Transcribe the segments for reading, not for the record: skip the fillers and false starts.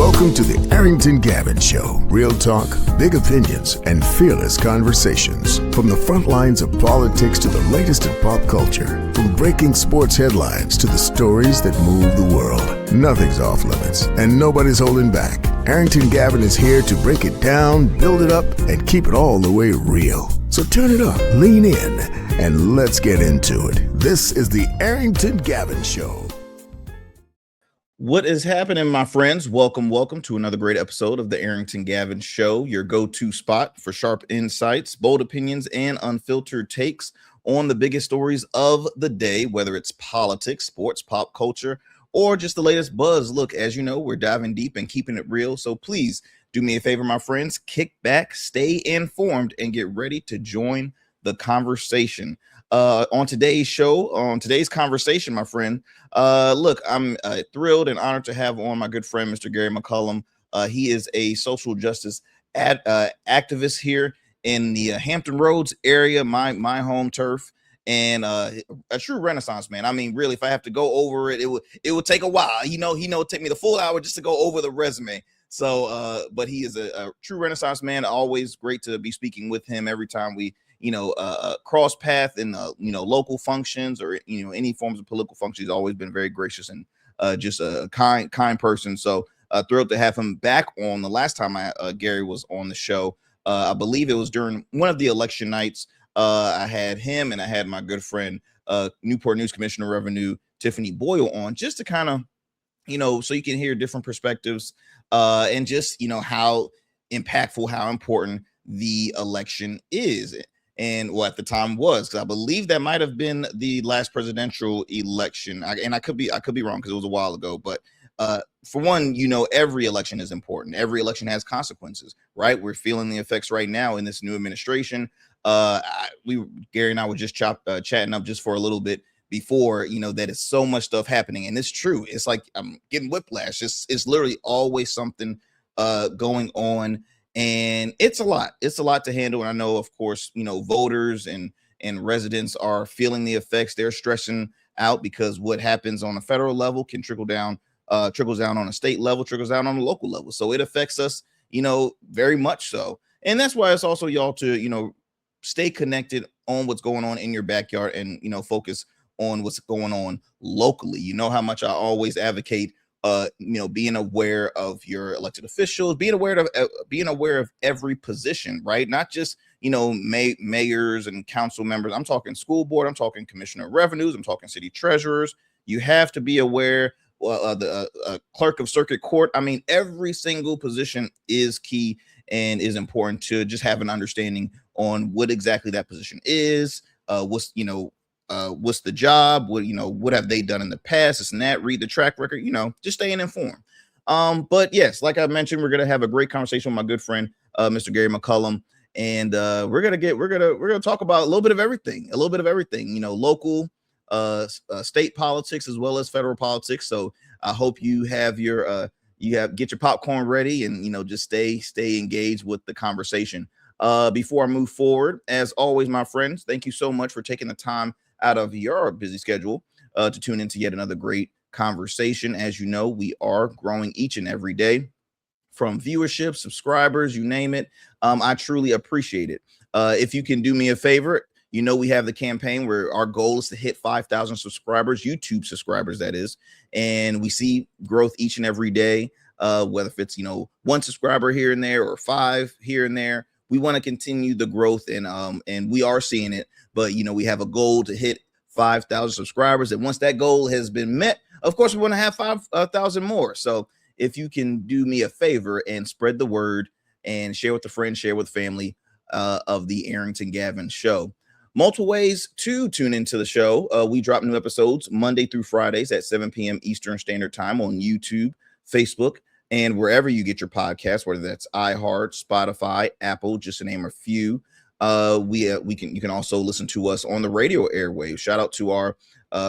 Welcome to the Arrington Gavin Show. Real talk, big opinions, and fearless conversations. From the front lines of politics to the latest in pop culture. From breaking sports headlines to the stories that move the world. Nothing's off limits, and nobody's holding back. Arrington Gavin is here to break it down, build it up, and keep it all the way real. So turn it up, lean in, and let's get into it. This is the Arrington Gavin Show. What is happening, my friends? Welcome to another great episode of the Arrington Gavin Show, your go-to spot for sharp insights, bold opinions, and unfiltered takes on the biggest stories of the day, whether it's politics, sports, pop culture, or just the latest buzz. Look, as you know, we're diving deep and keeping it real, so please do me a favor, my friends, kick back, stay informed, and get ready to join the conversation. On today's show, on today's conversation, my friend, look, I'm thrilled and honored to have on my good friend, Mr. Gary McCollum. He is a social justice activist here in the Hampton Roads area, my home turf, and a true renaissance man. I mean, really, if I have to go over it, it would take a while. He it'd take me the full hour just to go over the resume. So, but he is a true renaissance man. Always great to be speaking with him every time we cross path in local functions or any forms of political functions. He's always been very gracious and just a kind person. So thrilled to have him back on. The last time Gary was on the show, I believe it was during one of the election nights. I had him and I had my good friend Newport News Commissioner of Revenue Tiffany Boyle on, just to kind of so you can hear different perspectives and just how impactful, how important the election is. And at the time was, because I believe that might have been the last presidential election. I could be wrong because it was a while ago. But for one, every election is important. Every election has consequences, right? We're feeling the effects right now in this new administration. Gary and I were just chatting up just for a little bit before, that is so much stuff happening. And it's true. It's like I'm getting whiplash. It's literally always something going on. And it's a lot to handle. And I know, of course, voters and residents are feeling the effects. They're stressing out because what happens on a federal level can trickles down on a state level, trickles down on a local level. So it affects us, very much so. And that's why it's also y'all to, stay connected on what's going on in your backyard and, focus on what's going on locally. You know how much I always advocate being aware of your elected officials, being aware of every position, right? Not just, mayors and council members. I'm talking school board. I'm talking commissioner of revenues. I'm talking city treasurers. You have to be aware the clerk of circuit court. I mean, every single position is key and is important to just have an understanding on what exactly that position is. What's the job? What have they done in the past? This and that. Read the track record. Just staying informed. But yes, like I mentioned, we're gonna have a great conversation with my good friend, Mr. Gary McCollum, and we're gonna talk about a little bit of everything. Local, state politics as well as federal politics. So I hope you have get your popcorn ready and just stay engaged with the conversation. Before I move forward, as always, my friends, thank you so much for taking the time out of your busy schedule to tune into yet another great conversation. As you know, we are growing each and every day from viewership, subscribers, you name it. I truly appreciate it. If you can do me a favor, we have the campaign where our goal is to hit 5,000 subscribers, YouTube subscribers, that is. And we see growth each and every day, whether if it's, one subscriber here and there or 5 here and there. We want to continue the growth and we are seeing it. But, we have a goal to hit 5,000 subscribers. And once that goal has been met, of course, we want to have 5,000 more. So if you can do me a favor and spread the word and share with a friend, share with family of the Arrington Gavin Show. Multiple ways to tune into the show. We drop new episodes Monday through Fridays at 7 p.m. Eastern Standard Time on YouTube, Facebook, and wherever you get your podcasts, whether that's iHeart, Spotify, Apple, just to name a few. You can also listen to us on the radio airwaves. Shout out to our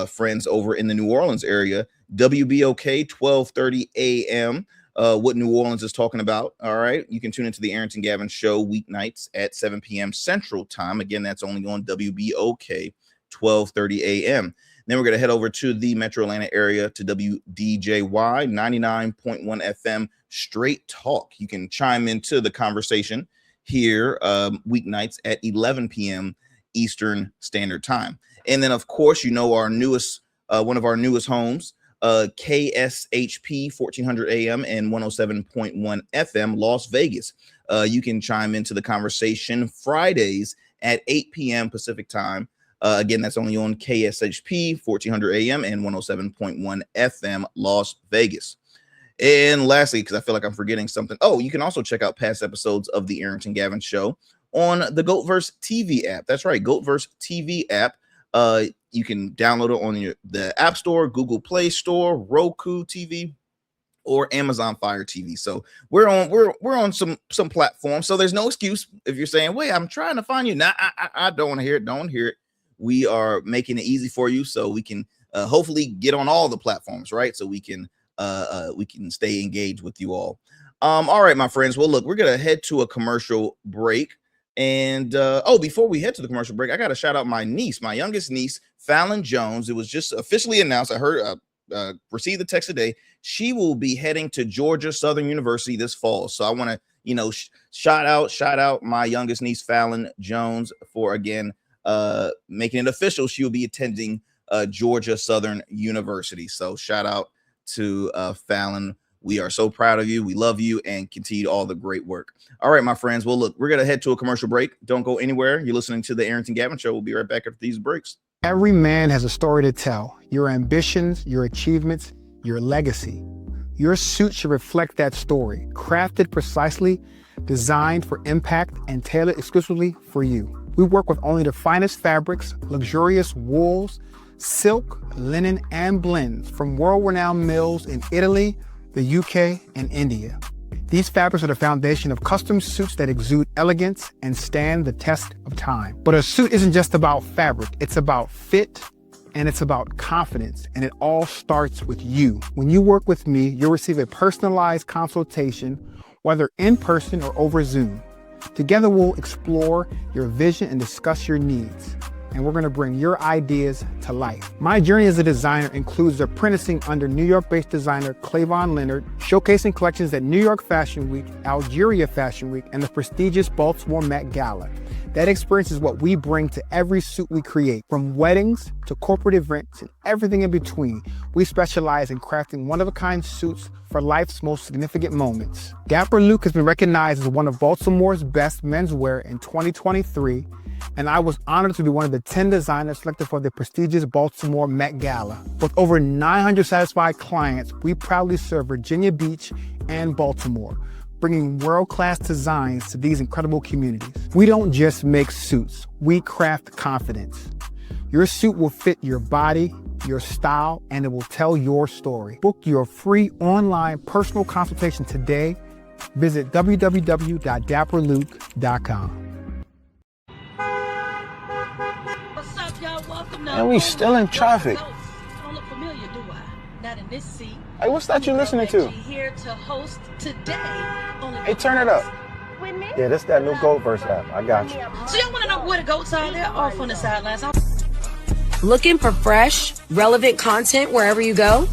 friends over in the New Orleans area, WBOK 1230 AM. What New Orleans is talking about. All right. You can tune into the Arrington Gavin Show weeknights at 7 p.m. Central Time. Again, that's only on WBOK 1230 AM. Then we're going to head over to the Metro Atlanta area to WDJY 99.1 FM Straight Talk. You can chime into the conversation here weeknights at 11 p.m. Eastern Standard Time. And then, of course, our newest, one of our newest homes, KSHP 1400 AM and 107.1 FM, Las Vegas. You can chime into the conversation Fridays at 8 p.m. Pacific Time. Again, that's only on KSHP 1400 AM and 107.1 FM, Las Vegas. And lastly, because I feel like I'm forgetting something. Oh, you can also check out past episodes of the Arrington Gavin Show on the GoatVerse TV app. That's right, GoatVerse TV app. You can download it on the App Store, Google Play Store, Roku TV, or Amazon Fire TV. So we're on some platforms. So there's no excuse if you're saying, "Wait, I'm trying to find you." Nah, I don't want to hear it. Don't hear it. We are making it easy for you, so we can hopefully get on all the platforms, right? So we can stay engaged with you all. All right, my friends. Well, look, we're gonna head to a commercial break. And before we head to the commercial break, I got to shout out my niece, my youngest niece, Fallon Jones. It was just officially announced. I heard, received the text today. She will be heading to Georgia Southern University this fall. So I want to, shout out my youngest niece, Fallon Jones, for again making it official. She will be attending Georgia Southern University. So shout out to Fallon. We are so proud of you. We love you and continue all the great work. All right, my friends. Well, look, we're going to head to a commercial break. Don't go anywhere. You're listening to the Arrington Gavin Show. We'll be right back after these breaks. Every man has a story to tell. Your ambitions, your achievements, your legacy. Your suit should reflect that story. Crafted precisely, designed for impact, and tailored exclusively for you. We work with only the finest fabrics, luxurious wools, silk, linen, and blends from world-renowned mills in Italy, the UK, and India. These fabrics are the foundation of custom suits that exude elegance and stand the test of time. But a suit isn't just about fabric, it's about fit and it's about confidence, and it all starts with you. When you work with me, you'll receive a personalized consultation, whether in person or over Zoom. Together we'll explore your vision and discuss your needs. And we're going to bring your ideas to life. My journey as a designer includes apprenticing under New York-based designer Clavon Leonard, showcasing collections at New York Fashion Week, Algeria Fashion Week, and the prestigious Baltimore Met Gala. That experience is what we bring to every suit we create, from weddings to corporate events and everything in between. We specialize in crafting one-of-a-kind suits for life's most significant moments. Dapper Luke has been recognized as one of Baltimore's best menswear in 2023, and I was honored to be one of the 10 designers selected for the prestigious Baltimore Met Gala. With over 900 satisfied clients, we proudly serve Virginia Beach and Baltimore, bringing world-class designs to these incredible communities. We don't just make suits, we craft confidence. Your suit will fit your body, your style, and it will tell your story. Book your free online personal consultation today. Visit www.dapperluke.com. What's up, y'all? Welcome to And we still in traffic. Don't look familiar, do I? Not in this seat. Hey, what's that you listening to? Here to host today. Hey, turn it up. Yeah, this that new GoatVerse app. I got you. So y'all want to know where the goats are? They're off on the sidelines. Looking for fresh, relevant content wherever you go?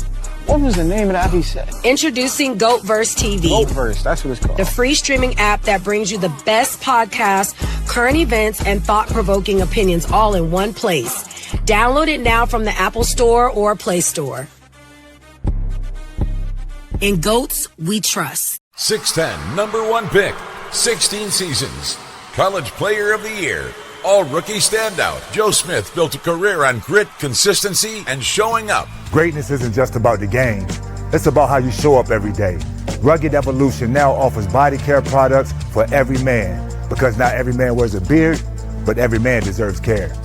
What was the name of the app he said? Introducing GoatVerse TV. GoatVerse, that's what it's called. The free streaming app that brings you the best podcasts, current events, and thought-provoking opinions all in one place. Download it now from the Apple Store or Play Store. In GOATs, we trust. 6'10", number one pick, 16 seasons, College Player of the Year, All-Rookie Standout. Joe Smith built a career on grit, consistency, and showing up. Greatness isn't just about the game. It's about how you show up every day. Rugged Evolution now offers body care products for every man, because not every man wears a beard, but every man deserves care.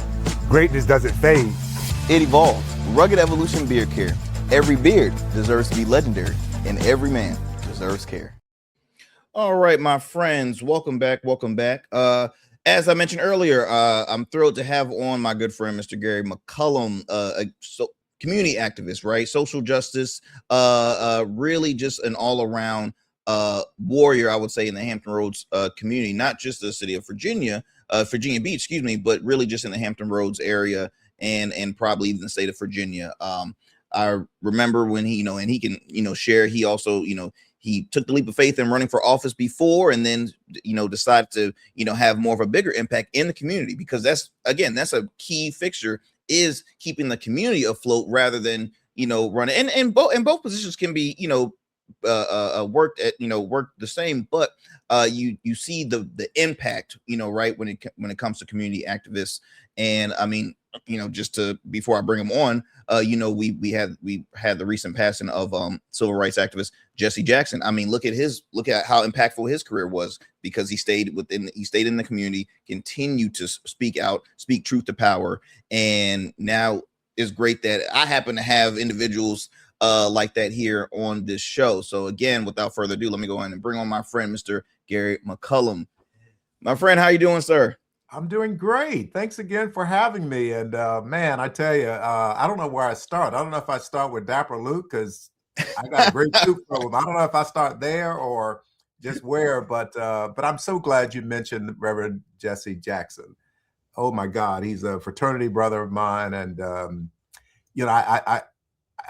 Greatness doesn't fade. It evolves. Rugged Evolution Beard Care. Every beard deserves to be legendary, and every man deserves care. All right, my friends, welcome back. As I mentioned earlier, I'm thrilled to have on my good friend, Mr. Gary McCollum, community activist, right? Social justice, really just an all-around warrior, I would say, in the Hampton Roads community, not just the city of Virginia Beach, but really just in the Hampton Roads area. and probably even the state of Virginia. I remember when he, and he can, share, he also, he took the leap of faith in running for office before, and then, decided to, have more of a bigger impact in the community, because that's a key fixture, is keeping the community afloat rather than, running. And both positions can be, worked the same, but you see the impact, right, when it comes to community activists. And I mean, just to, before I bring them on, we had the recent passing of civil rights activist Jesse Jackson. I mean, look at how impactful his career was, because he stayed in the community, continued to speak out, speak truth to power. And now it's great that I happen to have individuals like that here on this show. So again, without further ado, let me go in and bring on my friend, Mr. Gary McCollum. My friend, how you doing, sir? I'm doing great. Thanks again for having me. And man, I tell you, I don't know where I start. I don't know if I start with Dapper Luke, because I got a great soup from him. I don't know if I start there or just where, but I'm so glad you mentioned Reverend Jesse Jackson. Oh my God, he's a fraternity brother of mine, and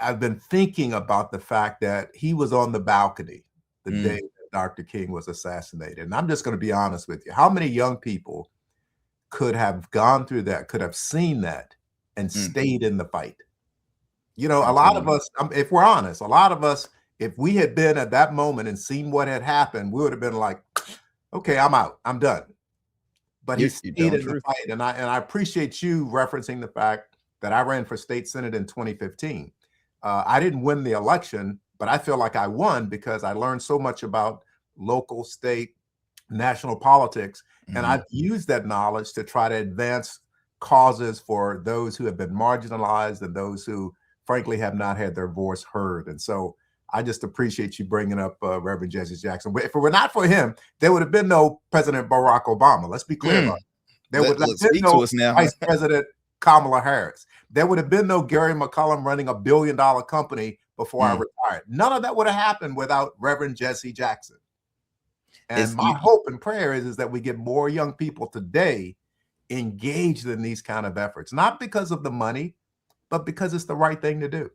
I've been thinking about the fact that he was on the balcony the day that Dr. King was assassinated. And I'm just going to be honest with you. How many young people could have gone through that, could have seen that, and stayed in the fight? A lot of us, if we're honest, a lot of us, if we had been at that moment and seen what had happened, we would have been like, okay, I'm out, I'm done. But he stayed in the fight. And I appreciate you referencing the fact that I ran for state senate in 2015. I didn't win the election, but I feel like I won because I learned so much about local, state, national politics. And I've used that knowledge to try to advance causes for those who have been marginalized and those who, frankly, have not had their voice heard. And so I just appreciate you bringing up Reverend Jesse Jackson. If it were not for him, there would have been no President Barack Obama. Let's be clear about it. There would have been no Vice President Kamala Harris. There would have been no Gary McCollum running $1 billion company before I retired. None of that would have happened without Reverend Jesse Jackson. And my hope and prayer is that we get more young people today engaged in these kind of efforts, not because of the money, but because it's the right thing to do.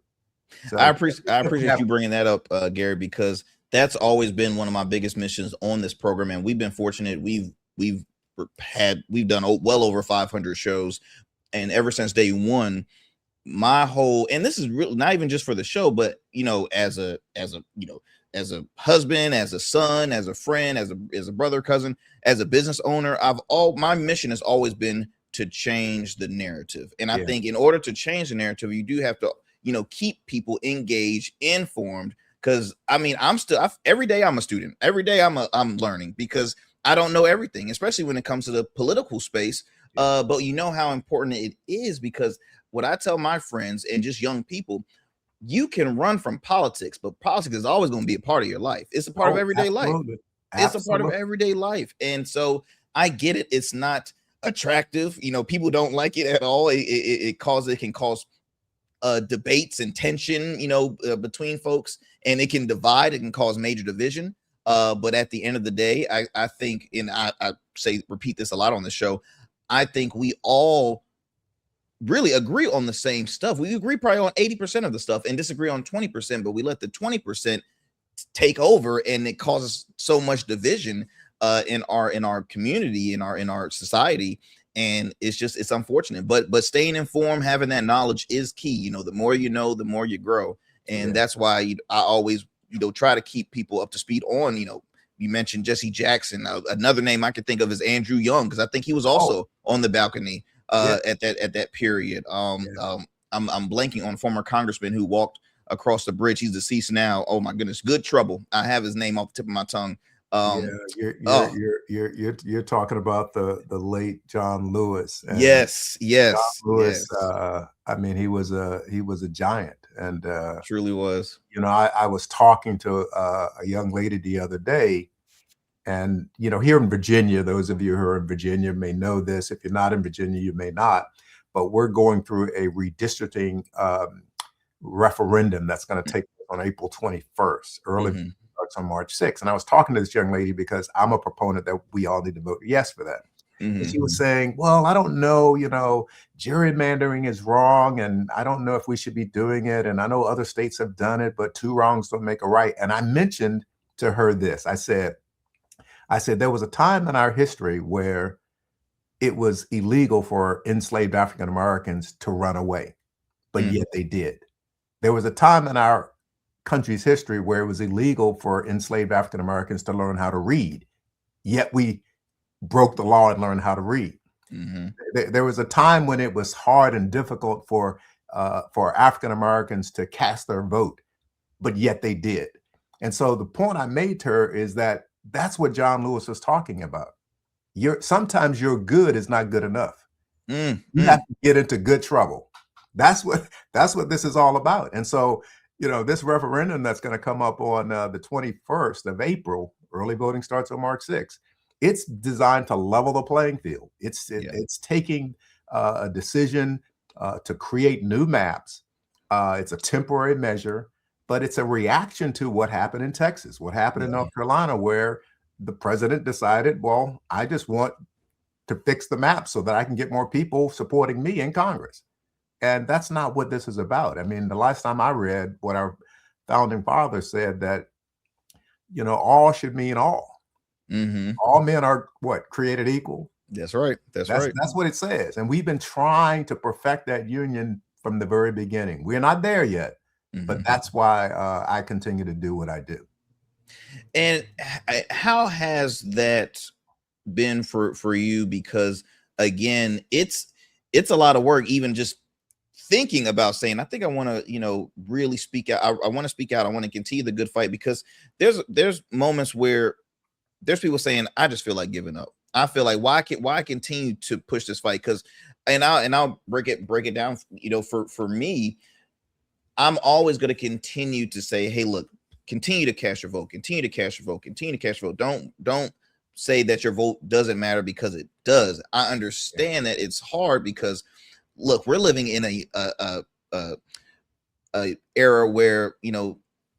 So I appreciate you bringing that up, Gary, because that's always been one of my biggest missions on this program. And we've been fortunate. We've done well over 500 shows. And ever since day one, my whole, and this is really not even just for the show, but, as a husband, as a son, as a friend, as a brother, cousin, as a business owner, my mission has always been to change the narrative. And I think in order to change the narrative, you do have to, keep people engaged, informed. Because I mean, every day I'm a student. Every day I'm learning, because I don't know everything, especially when it comes to the political space. But you know how important it is, because what I tell my friends and just young people, you can run from politics, but politics is always going to be a part of your life. It's a part of everyday life. It's a part of everyday life. And so I get it. It's not attractive. People don't like it at all. It can cause debates and tension, between folks, and it can divide. It can cause major division. But at the end of the day, I think, and I repeat this a lot on the show, I think we all really agree on the same stuff. We agree probably on 80% of the stuff and disagree on 20%, but we let the 20% take over, and it causes so much division in our community, in our society. And it's unfortunate, but staying informed, having that knowledge is key. The more you know, the more you grow. And that's why I always, try to keep people up to speed on, you mentioned Jesse Jackson. Another name I could think of is Andrew Young, because I think he was also on the balcony at that period. I'm blanking on former congressman who walked across the bridge. He's deceased now. Oh my goodness, good trouble. I have his name off the tip of my tongue. You're talking about the late John Lewis. And yes. John Lewis. I mean, he was a giant, and truly was. I was talking to a young lady the other day, and here in Virginia, those of you who are in Virginia may know this. If you're not in Virginia, you may not. But we're going through a redistricting referendum that's going to take place on April 21st. Starts on March 6th. And I was talking to this young lady because I'm a proponent that we all need to vote yes for that. And she was saying, well, I don't know, gerrymandering is wrong, and I don't know if we should be doing it. And I know other states have done it, but two wrongs don't make a right. And I mentioned to her this. I said, there was a time in our history where it was illegal for enslaved African Americans to run away, but yet they did. There was a time in our country's history where it was illegal for enslaved African Americans to learn how to read, yet we broke the law and learned how to read. There was a time when it was hard and difficult for African Americans to cast their vote, but yet they did. And so the point I made to her is that that's what John Lewis was talking about. Sometimes your good is not good enough. You have to get into good trouble. That's what this is all about. And so, this referendum that's going to come up on the 21st of April, early voting starts on March 6th. It's designed to level the playing field. It's taking a decision to create new maps. It's a temporary measure, but it's a reaction to what happened in Texas, what happened in North Carolina, where the president decided, well, I just want to fix the map so that I can get more people supporting me in Congress. And that's not what this is about. I mean, the last time I read what our founding fathers said, that, all should mean all. All men are created equal. That's right. That's right. That's what it says. And we've been trying to perfect that union from the very beginning. We're not there yet, but that's why I continue to do what I do. And how has that been for you? Because again, it's a lot of work, even just thinking about saying, I think I want to, really speak out. I want to speak out. I want to continue the good fight, because there's moments where there's people saying, I just feel like giving up. I feel like why continue to push this fight? Because I'll break it down. For me, I'm always going to continue to say, hey, look, continue to cast your vote, continue to cast your vote, continue to cast your vote. Don't say that your vote doesn't matter, because it does. I understand that it's hard, because look, we're living in a era where,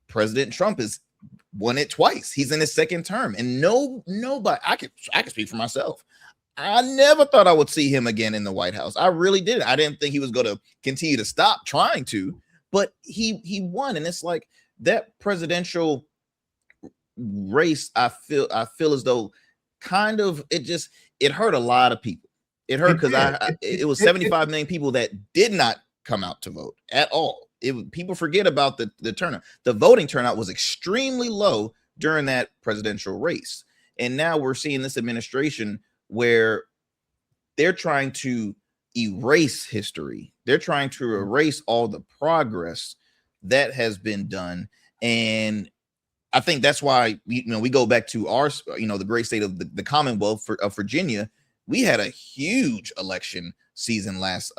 President Trump has won it twice. He's in his second term, and nobody, I can speak for myself. I never thought I would see him again in the White House. I really didn't. I didn't think he was going to continue to stop trying to, but he won. And it's like that presidential race, I feel as though kind of it hurt a lot of people. It hurt because it was 75 million people that did not come out to vote at all. People forget about the turnout. The voting turnout was extremely low during that presidential race. And now we're seeing this administration where they're trying to erase history. They're trying to erase all the progress that has been done. And I think that's why we go back to our, the great state of the Commonwealth of Virginia. We had a huge election season last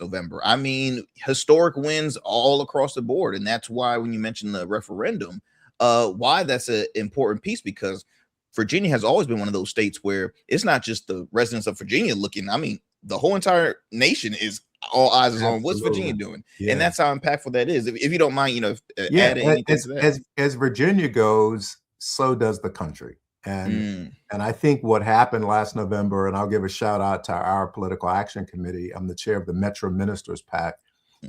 November. I mean, historic wins all across the board. And that's why when you mentioned the referendum, why that's an important piece, because Virginia has always been one of those states where it's not just the residents of Virginia looking. I mean, the whole entire nation is all eyes is on what's Virginia doing. Yeah. And that's how impactful that is. If you don't mind, adding anything to that. As Virginia goes, so does the country. And I think what happened last November, and I'll give a shout out to our political action committee. I'm the chair of the Metro Ministers PAC,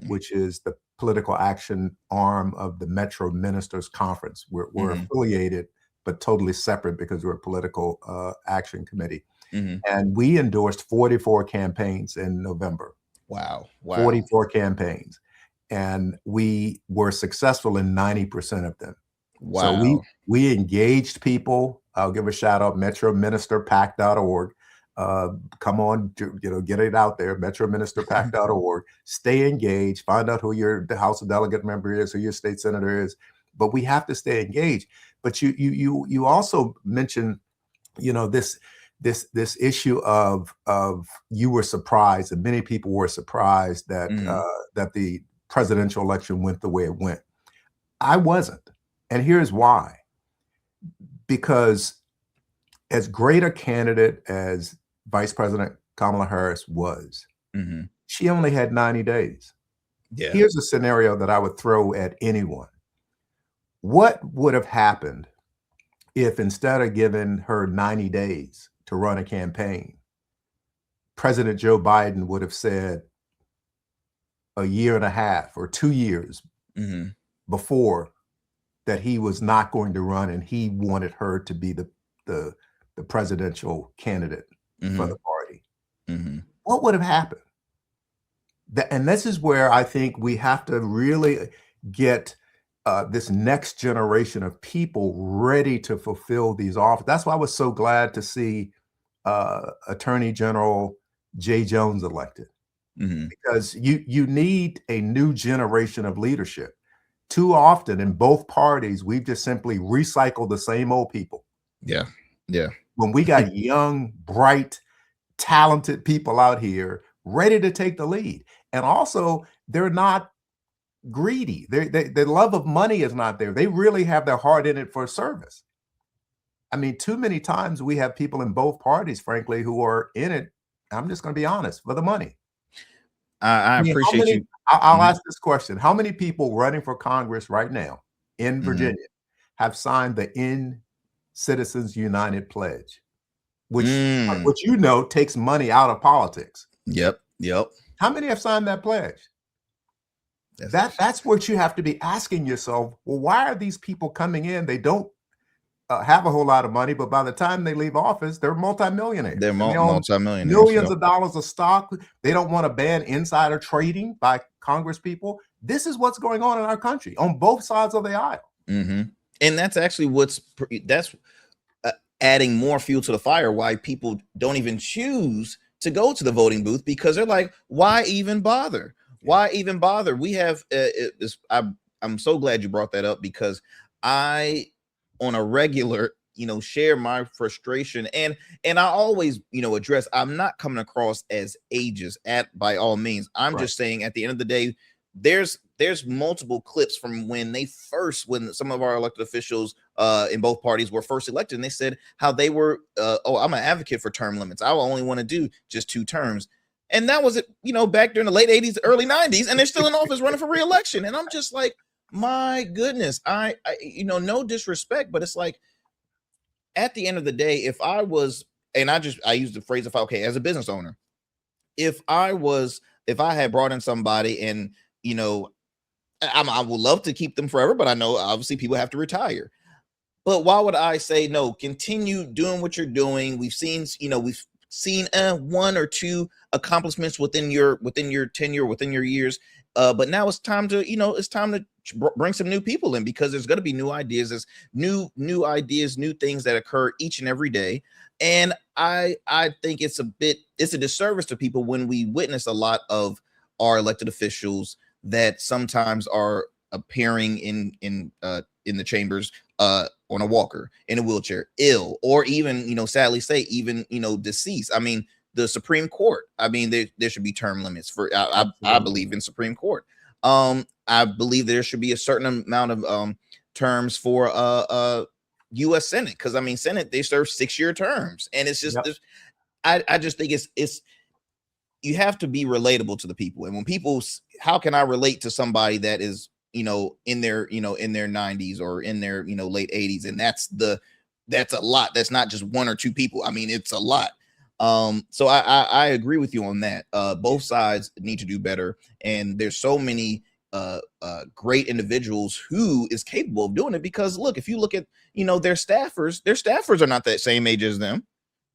which is the political action arm of the Metro Ministers Conference. We're affiliated, but totally separate because we're a political action committee. And we endorsed 44 campaigns in November. Wow. 44 campaigns. And we were successful in 90% of them. Wow. So we engaged people. I'll give a shout out, MetroMinisterPAC.org. Come on, get it out there, MetroMinisterPAC.org. Stay engaged. Find out who your House of Delegate member is, who your state senator is. But we have to stay engaged. But you also mentioned, this issue of you were surprised, and many people were surprised that that the presidential election went the way it went. I wasn't, and here's why. Because as great a candidate as Vice President Kamala Harris was, she only had 90 days. Yeah. Here's a scenario that I would throw at anyone. What would have happened if instead of giving her 90 days to run a campaign, President Joe Biden would have said a year and a half or 2 years before that he was not going to run and he wanted her to be the presidential candidate for the party. What would have happened? And this is where I think we have to really get this next generation of people ready to fulfill these offices. That's why I was so glad to see Attorney General Jay Jones elected, because you need a new generation of leadership. Too often in both parties, we've just simply recycled the same old people. Yeah. When we got young, bright, talented people out here ready to take the lead. And also, they're not greedy. The love of money is not there. They really have their heart in it for service. I mean, too many times we have people in both parties, frankly, who are in it, I'm just going to be honest, for the money. I mean, appreciate you. I'll ask this question. How many people running for Congress right now in Virginia have signed the End Citizens United Pledge, which takes money out of politics? Yep. How many have signed that pledge? That's what you have to be asking yourself. Well, why are these people coming in? They don't have a whole lot of money, but by the time they leave office, they're multimillionaires. They're multimillionaires. Millions of dollars of stock. They don't want to ban insider trading by Congress people. This is what's going on in our country on both sides of the aisle. And that's actually that's adding more fuel to the fire. Why people don't even choose to go to the voting booth, because they're like, why even bother? Why even bother? We have I'm so glad you brought that up, because I on a regular share my frustration, and I always address, I'm not coming across as ageist by all means. I'm just saying, at the end of the day, there's multiple clips from when some of our elected officials in both parties were first elected, and they said how they were I'm an advocate for term limits. I will only want to do just 2 terms. And that was back during the late 80s, early 90s, and they're still in office running for re-election. And I'm just like, my goodness, I no disrespect, but it's like, at the end of the day, if I was, and I use the phrase, as a business owner, if I had brought in somebody and, I would love to keep them forever, but I know obviously people have to retire. But why would I say no? Continue doing what you're doing. We've seen 1 or 2 accomplishments within your tenure, within your years. But now it's time to bring some new people in, because there's going to be new ideas. There's new ideas, new things that occur each and every day. And I think it's a disservice to people when we witness a lot of our elected officials that sometimes are appearing in the chambers on a walker, in a wheelchair, ill, or even sadly say even deceased. I mean, the Supreme Court, I mean, there should be term limits for I believe in Supreme Court. I believe there should be a certain amount of terms for U.S. Senate, because I mean, Senate, they serve 6-year terms, and it's just I just think it's you have to be relatable to the people. And when people, how can I relate to somebody that is in their in their 90s or in their late 80s, and that's a lot. That's not just 1 or 2 people. I mean, it's a lot. So I agree with you on that. Both sides need to do better, and there's so many great individuals who is capable of doing it, because look, if you look at their staffers are not that same age as them.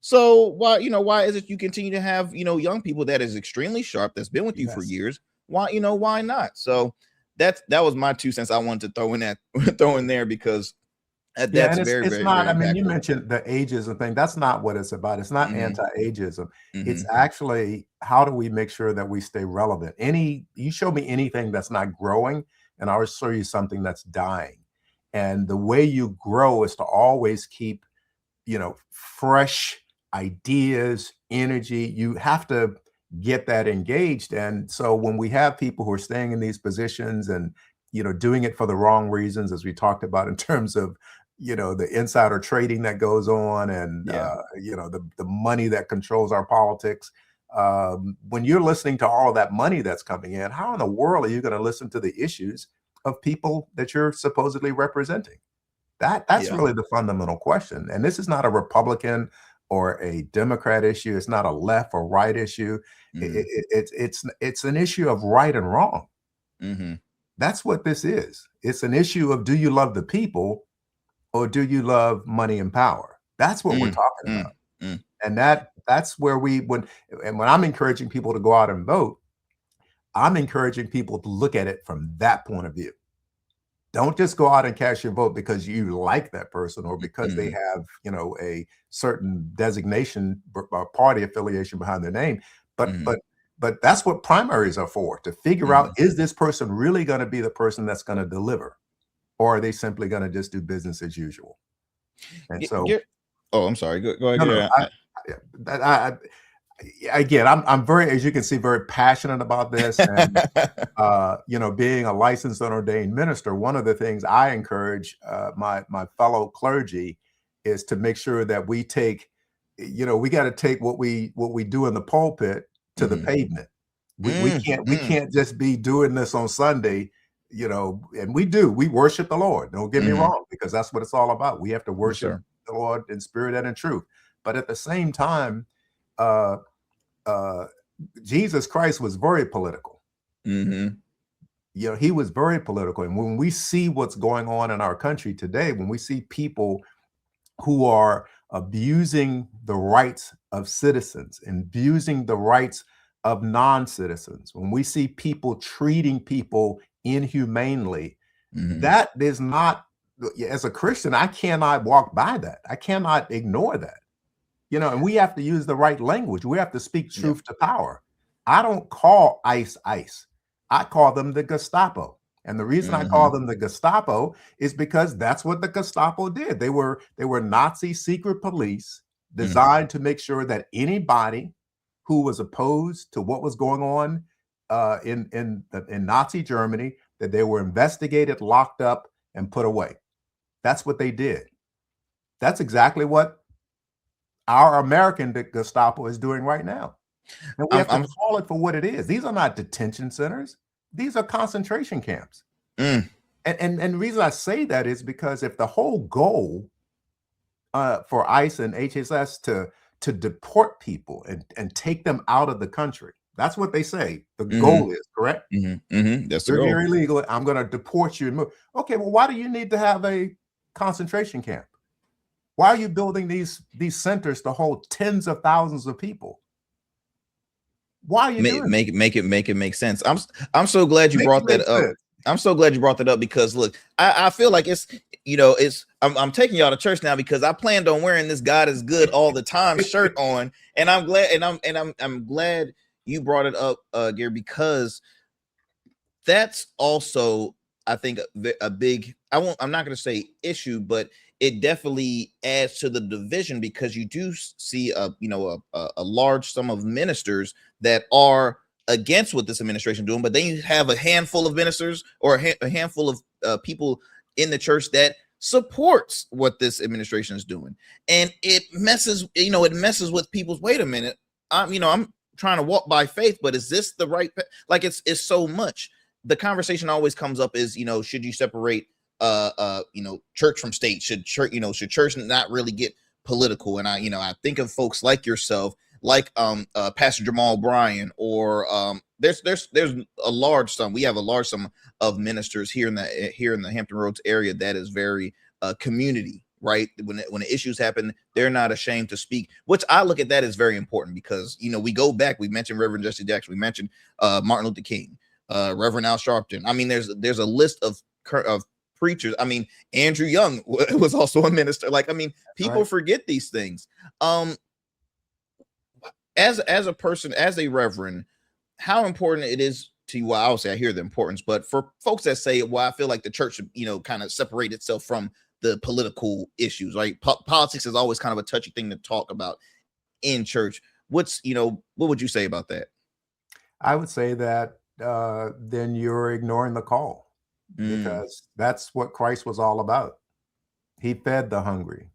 So why is it you continue to have young people that is extremely sharp, that's been with you for years? Why not? So that was my 2 cents I wanted to throw in there, because that's very, it's very, not, very I mean, impactful. you mentioned the ageism thing. That's not what it's about. It's not anti-ageism. It's actually, how do we make sure that we stay relevant? You show me anything that's not growing, and I'll show you something that's dying. And the way you grow is to always keep, fresh ideas, energy. You have to get that engaged. And so when we have people who are staying in these positions and, doing it for the wrong reasons, as we talked about in terms of, the insider trading that goes on, and, the money that controls our politics. When you're listening to all of that money that's coming in, how in the world are you going to listen to the issues of people that you're supposedly representing? That's really the fundamental question. And this is not a Republican or a Democrat issue. It's not a left or right issue. It's an issue of right and wrong. That's what this is. It's an issue of, do you love the people or do you love money and power? That's what we're talking about. And that's where when I'm encouraging people to go out and vote, I'm encouraging people to look at it from that point of view. Don't just go out and cast your vote because you like that person or because they have, a certain designation or party affiliation behind their name. But that's what primaries are for, to figure out, is this person really going to be the person that's going to deliver? Or are they simply going to just do business as usual? And so, I'm sorry. Go ahead. Again, I'm very, as you can see, very passionate about this. And, being a licensed and ordained minister, one of the things I encourage my fellow clergy is to make sure that we take, we got to take what we do in the pulpit to the pavement. We can't just be doing this on Sunday, and we worship the Lord. Don't get me wrong, because that's what it's all about. We have to worship the Lord in spirit and in truth. But at the same time, Jesus Christ was very political. He was very political. And when we see what's going on in our country today, when we see people who are abusing the rights of citizens and abusing the rights of non-citizens, when we see people treating people inhumanely, that is not, as a Christian, I cannot walk by that. I cannot ignore that. And we have to use the right language. We have to speak truth to power. I don't call ICE. I call them the Gestapo. And the reason I call them the Gestapo is because that's what the Gestapo did. They were Nazi secret police designed to make sure that anybody who was opposed to what was going on in Nazi Germany, that they were investigated, locked up, and put away. That's what they did. That's exactly what our American Gestapo is doing right now. And we have to call it for what it is. These are not detention centers. These are concentration camps. And the reason I say that is because if the whole goal for ICE and HSS to deport people and take them out of the country, that's what they say the goal is, correct? That's the goal. You're illegal. I'm going to deport you. Okay, well, why do you need to have a concentration camp? Why are you building these centers to hold tens of thousands of people? Why are you doing make it make sense? I'm so glad you brought that up. I'm so glad you brought that up because look, I feel like I'm taking y'all to church now because I planned on wearing this God is good all the time shirt on, and I'm glad I'm glad you brought it up, Gary, because that's also, I think, a big, I'm not going to say issue, but it definitely adds to the division because you do see a large sum of ministers that are against what this administration is doing, but then you have a handful of ministers or a handful of people in the church that supports what this administration is doing, and it messes with people's. Wait a minute, I'm trying to walk by faith, but is this the right? Like it's so much. The conversation always comes up is should you separate church from state? Should church not really get political? And I think of folks like yourself, like Pastor Jamal Bryan, or there's a large sum. We have a large sum of ministers here in the Hampton Roads area that is very community, right? When the issues happen, they're not ashamed to speak, which I look at that as very important because we go back. We mentioned Reverend Jesse Jackson. We mentioned Martin Luther King, Reverend Al Sharpton. I mean, there's a list of preachers. I mean, Andrew Young was also a minister. People forget these things. As a person, as a reverend, how important it is to you. Well, I'll say I hear the importance, but for folks that say, well, I feel like the church should, kind of separate itself from the political issues, right? Politics is always kind of a touchy thing to talk about in church. What would you say about that? I would say that then you're ignoring the call. Because that's what Christ was all about. He fed the hungry.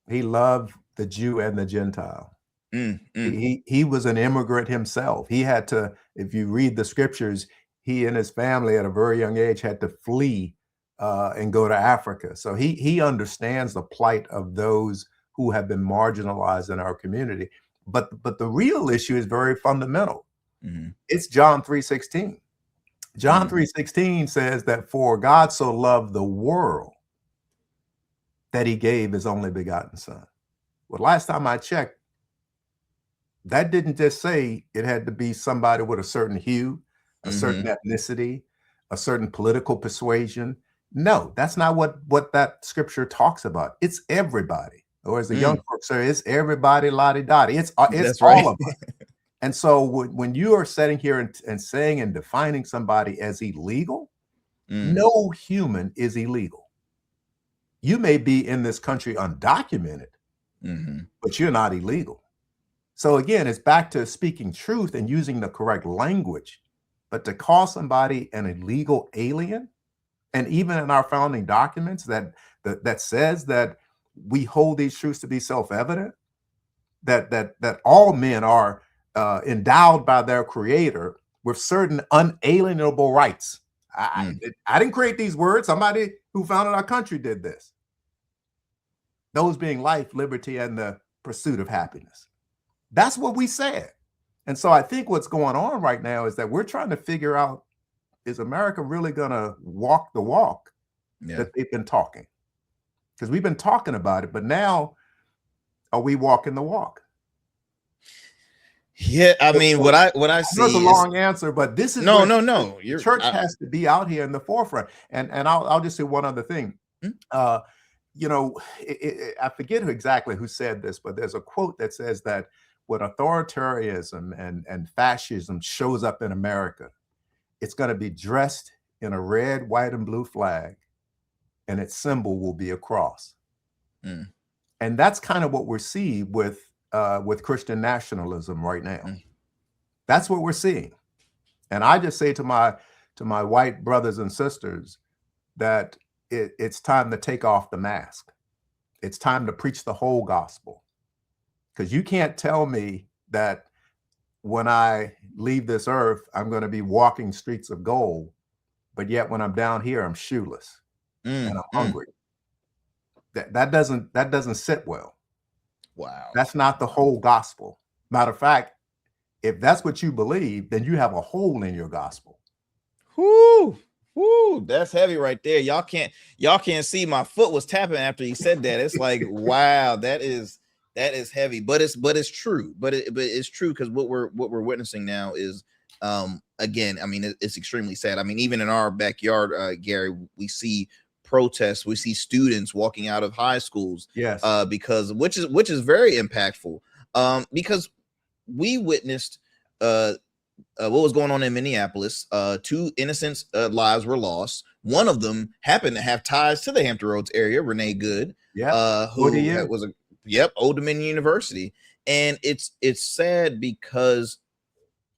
He loved the Jew and the Gentile. He was an immigrant himself. He had to, if you read the scriptures, he and his family at a very young age had to flee and go to Africa. So he understands the plight of those who have been marginalized in our community. But the real issue is very fundamental. It's John 3:16. John 3:16 says that for God so loved the world that he gave his only begotten son. Well, last time I checked, that didn't just say it had to be somebody with a certain hue, a certain ethnicity, a certain political persuasion. No, that's not what that scripture talks about. It's everybody. Or as the young folks say, it's everybody, lottie-dottie. It's That's all right. of us. And so when you are sitting here and saying and defining somebody as illegal, no human is illegal. You may be in this country undocumented, but you're not illegal. So again, it's back to speaking truth and using the correct language. But to call somebody an illegal alien, and even in our founding documents that says that we hold these truths to be self-evident, that all men are endowed by their creator with certain unalienable rights. I didn't create these words. Somebody who founded our country did this. Those being life, liberty, and the pursuit of happiness. That's what we said. And so I think what's going on right now is that we're trying to figure out, is America really going to walk the walk that they've been talking? Because we've been talking about it, but now are we walking the walk? Yeah, I mean, what I see is a long answer, but this is no. Your church has to be out here in the forefront. And I'll just say one other thing. You know, I forget exactly who said this, but there's a quote that says that when authoritarianism and fascism shows up in America, it's going to be dressed in a red, white, and blue flag, and its symbol will be a cross. And that's kind of what we're seeing with Christian nationalism right now. That's what we're seeing. And I just say to my white brothers and sisters that it's time to take off the mask. It's time to preach the whole gospel. Because you can't tell me that when I leave this earth, I'm going to be walking streets of gold, but yet when I'm down here, I'm shoeless and I'm hungry. That doesn't sit well. Wow. That's not the whole gospel. Matter of fact, if that's what you believe, then you have a hole in your gospel. Whoo, that's heavy right there. Y'all can't see my foot was tapping after he said that. It's like, wow, that is heavy, but it's true. But it's true, because what we're witnessing now is again, I mean, it's extremely sad. I mean, even in our backyard, Gary, we see protests, we see students walking out of high schools, because which is very impactful, because we witnessed what was going on in Minneapolis. 2 innocent lives were lost. One of them happened to have ties to the Hampton Roads area, Renee Good, who was Old Dominion University. And it's sad, because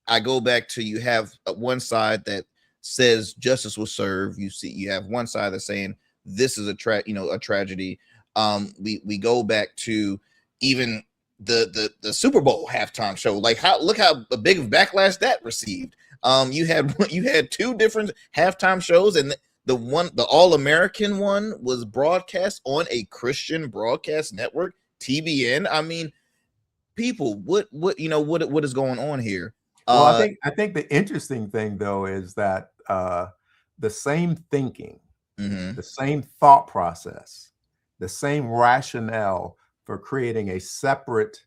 I go back to, you have one side that says justice was served. You have one side that's saying this is a tragedy. We go back to even the Super Bowl halftime show. Like, look how big of backlash that received. You had 2 different halftime shows, and the All-American one was broadcast on a Christian broadcast network, TBN. I mean, people, what is going on here? Well, I think the interesting thing, though, is that the same thinking, the same thought process, the same rationale for creating a separate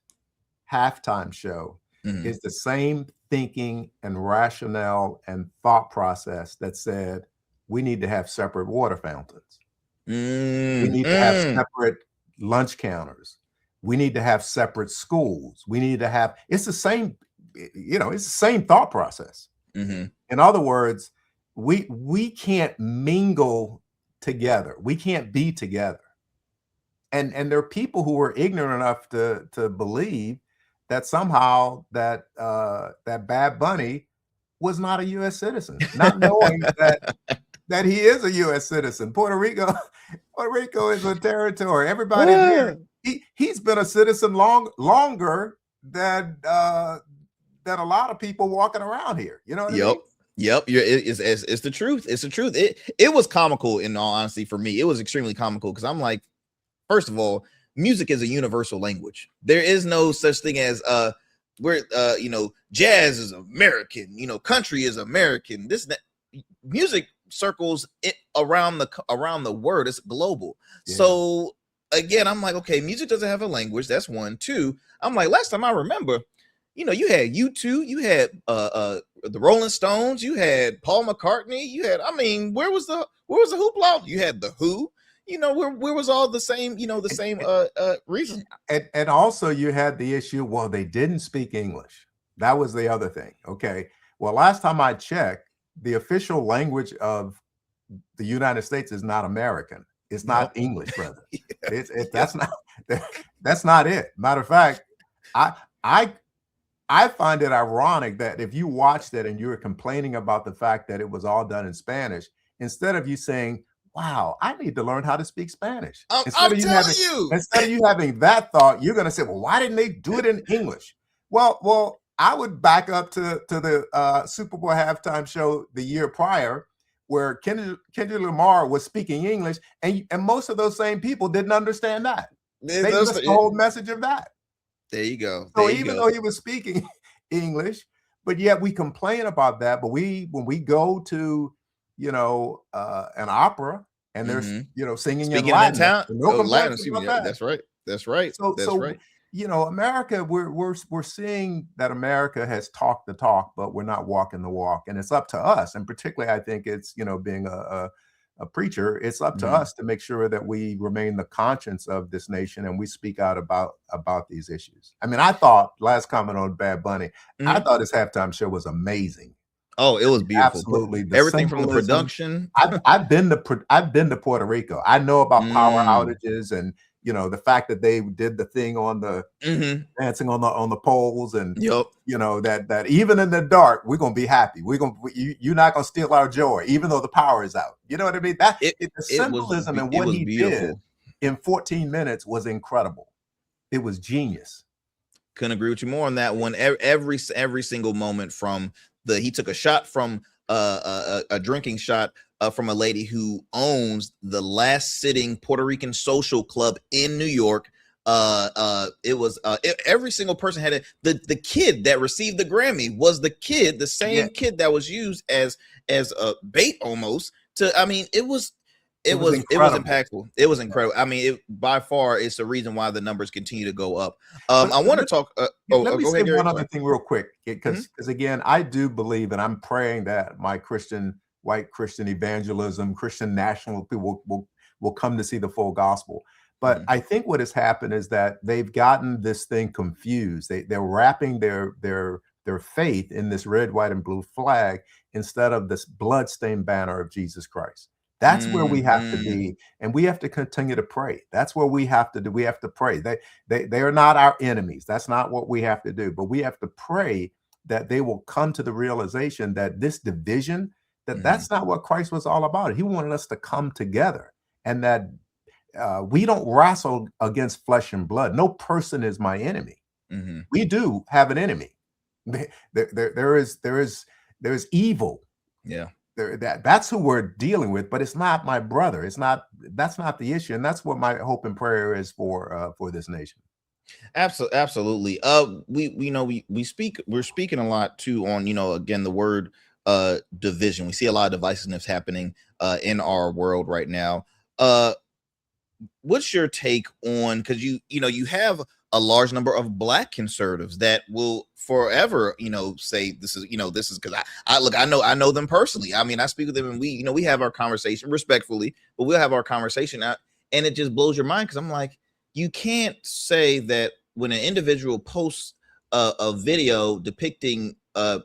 halftime show is the same thinking and rationale and thought process that said we need to have separate water fountains. We need to have separate lunch counters. We need to have separate schools. We need to have, it's the same thought process. In other words, we can't mingle together. We can't be together. And there are people who are ignorant enough to believe that somehow that Bad Bunny was not a U.S. citizen, not knowing that he is a U.S. citizen. Puerto Rico is a territory. Everybody there, he's been a citizen longer than a lot of people walking around here. You know what I mean? Yep. It's the truth. It's the truth. It was comical, in all honesty. For me, it was extremely comical, because I'm like, first of all, music is a universal language. There is no such thing as jazz is American, country is American. Music circles it around the word. It's global. Yeah. So again, I'm like, okay, music doesn't have a language. That's one. Two, I'm like, last time I remember, you had U2, you had the Rolling Stones, you had Paul McCartney, where was the hoopla? You had the Who. Where was all the same, the same reason. And also you had the issue, well, they didn't speak English. That was the other thing. Okay. Well, last time I checked, the official language of the United States is not American. It's not English, brother. That's not it. Matter of fact, I find it ironic that if you watched it and you were complaining about the fact that it was all done in Spanish, instead of you saying, wow, I need to learn how to speak Spanish. Instead of you having that thought, you're going to say, well, why didn't they do it in English? Well, I would back up to the Super Bowl halftime show the year prior, where Kendrick Lamar was speaking English, and most of those same people didn't understand that. They missed the whole message of that. There you go. So even though he was speaking English, but yet we complain about that. But when we go to an opera and they're singing in Latin, that's right. That's right. America, we're seeing that America has talked the talk, but we're not walking the walk, and it's up to us. And particularly, I think it's being a preacher, it's up to us to make sure that we remain the conscience of this nation and we speak out about these issues. I mean, I thought, last comment on Bad Bunny, I thought his halftime show was amazing. Oh, it was beautiful. Absolutely. Everything from the production. I've been to Puerto Rico. I know about power outages and the fact that they did the thing on the dancing on the poles, and that even in the dark we're gonna be happy. You're not gonna steal our joy, even though the power is out. You know what I mean? The symbolism and what he did in 14 minutes was incredible. It was genius. Couldn't agree with you more on that one. Every single moment from he took a shot from a drinking shot from a lady who owns the last sitting Puerto Rican social club in New York. It was every single person had the kid that received the Grammy was the same kid that was used as a bait almost it was impactful. It was incredible. I mean, by far, it's the reason why the numbers continue to go up. I want to talk. Let me say one other thing real quick, because again, I do believe, and I'm praying that my white Christian evangelism, Christian national people will come to see the full gospel. But I think what has happened is that they've gotten this thing confused. They're wrapping their faith in this red, white, and blue flag instead of this bloodstained banner of Jesus Christ. That's where we have to be, and we have to continue to pray. That's where we have to do. We have to pray. They are not our enemies. That's not what we have to do. But we have to pray that they will come to the realization that this division, that's not what Christ was all about. He wanted us to come together, and that we don't wrestle against flesh and blood. No person is my enemy. We do have an enemy. There is evil. Yeah. That's who we're dealing with, but it's not my brother. That's not the issue, and that's what my hope and prayer is for this nation. Absolutely. We're speaking a lot too on again the word division. We see a lot of divisiveness happening in our world right now. What's your take on, because you have a large number of Black conservatives that will forever, say this is because I know them personally. I mean, I speak with them and we have our conversation respectfully, but we'll have our conversation out, and it just blows your mind because I'm like, you can't say that when an individual posts a video depicting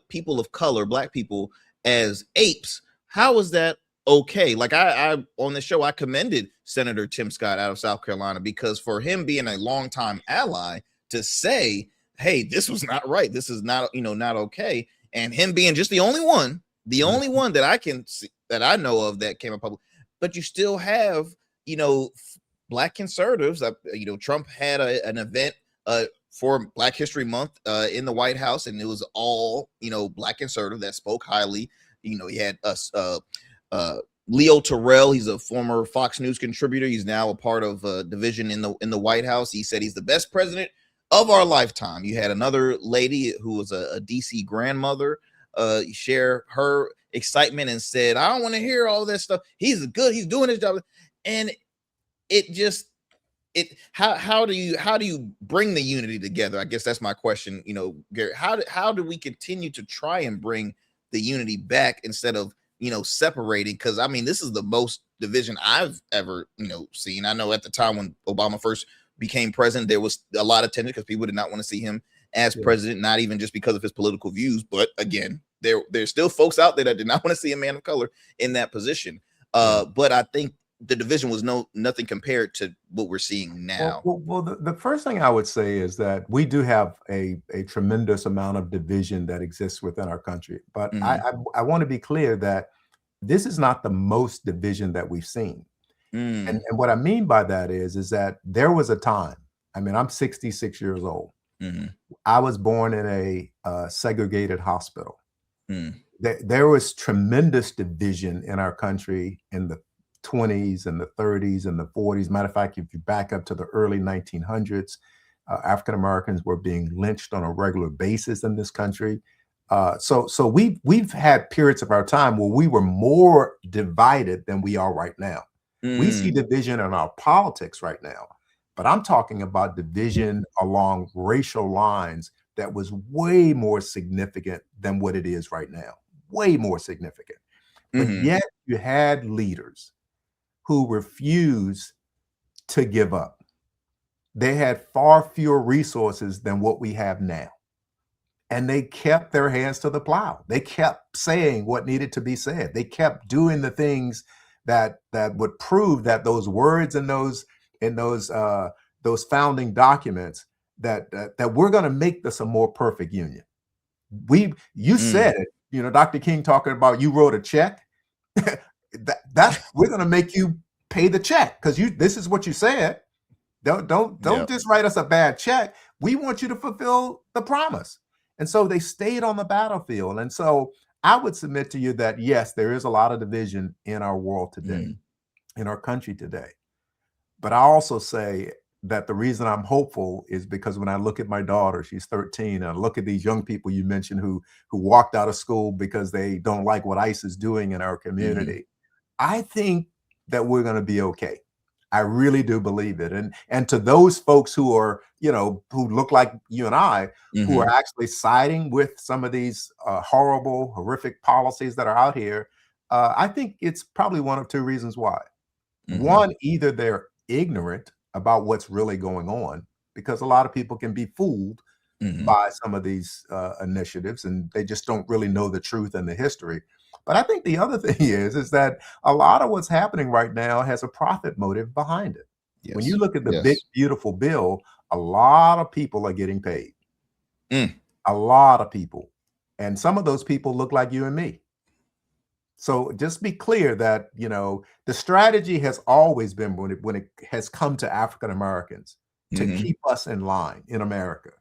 people of color, Black people, as apes, how is that okay? Like I on the show, I commended Senator Tim Scott out of South Carolina, because for him being a longtime ally to say, hey, this was not right, this is not not okay, and him being just the only one that I can see, that I know of, that came up public. But you still have Black conservatives. Trump had an event for Black History Month in the White House, and it was all Black conservative that spoke highly. He had us Leo Terrell, he's a former Fox News contributor. He's now a part of a division in the White House. He said he's the best president of our lifetime. You had another lady who was a DC grandmother share her excitement and said, I don't want to hear all this stuff. He's doing his job. And how do you bring the unity together? I guess that's my question. Gary, how do we continue to try and bring the unity back instead of separating? Because I mean, this is the most division I've ever seen. I know at the time when Obama first became president, there was a lot of tension because people did not want to see him as president, not even just because of his political views, but again, there's still folks out there that did not want to see a man of color in that position. But I think the division was nothing compared to what we're seeing now. Well, the first thing I would say is that we do have a tremendous amount of division that exists within our country. But I want to be clear that this is not the most division that we've seen. And what I mean by that is that there was a time, I mean, I'm 66 years old. I was born in a segregated hospital. There was tremendous division in our country in the 20s and the 30s and the 40s. Matter of fact, if you back up to the early 1900s, African Americans were being lynched on a regular basis in this country. So we've had periods of our time where we were more divided than we are right now. We see division in our politics right now, but I'm talking about division along racial lines that was way more significant than what it is right now. Way more significant. But yet you had leaders who refused to give up. They had far fewer resources than what we have now. And they kept their hands to the plow. They kept saying what needed to be said. They kept doing the things that would prove that those words in those founding documents that we're going to make this a more perfect union. You said it, Dr. King talking about you wrote a check. We're going to make you pay the check because this is what you said. Don't just write us a bad check. We want you to fulfill the promise. And so they stayed on the battlefield. And so I would submit to you that, yes, there is a lot of division in our world today, in our country today. But I also say that the reason I'm hopeful is because when I look at my daughter, she's 13, and I look at these young people you mentioned who walked out of school because they don't like what ICE is doing in our community. I think that we're going to be okay. I really do believe it. And to those folks who are, who look like you and I, who are actually siding with some of these horrible, horrific policies that are out here, I think it's probably one of two reasons why. One, either they're ignorant about what's really going on, because a lot of people can be fooled by some of these initiatives, and they just don't really know the truth and the history. But I think the other thing is that a lot of what's happening right now has a profit motive behind it. Yes. When you look at the big, beautiful bill, a lot of people are getting paid. A lot of people. And some of those people look like you and me. So just be clear that, the strategy has always been when it has come to African Americans to keep us in line in America.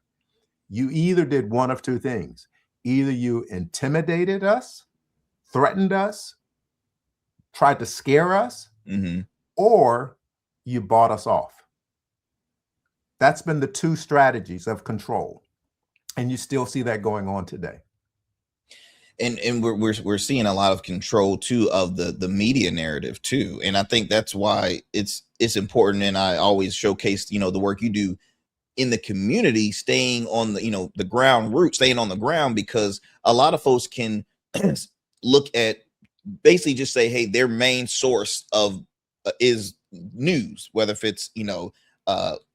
You either did one of two things. Either you intimidated us, threatened us, tried to scare us, or you bought us off. That's been the two strategies of control. And you still see that going on today. And we're seeing a lot of control too of the media narrative too. And I think that's why it's important. And I always showcase, the work you do in the community, staying on the, the ground root, staying on the ground, because a lot of folks can look at basically just say, hey, their main source of is news, whether if it's,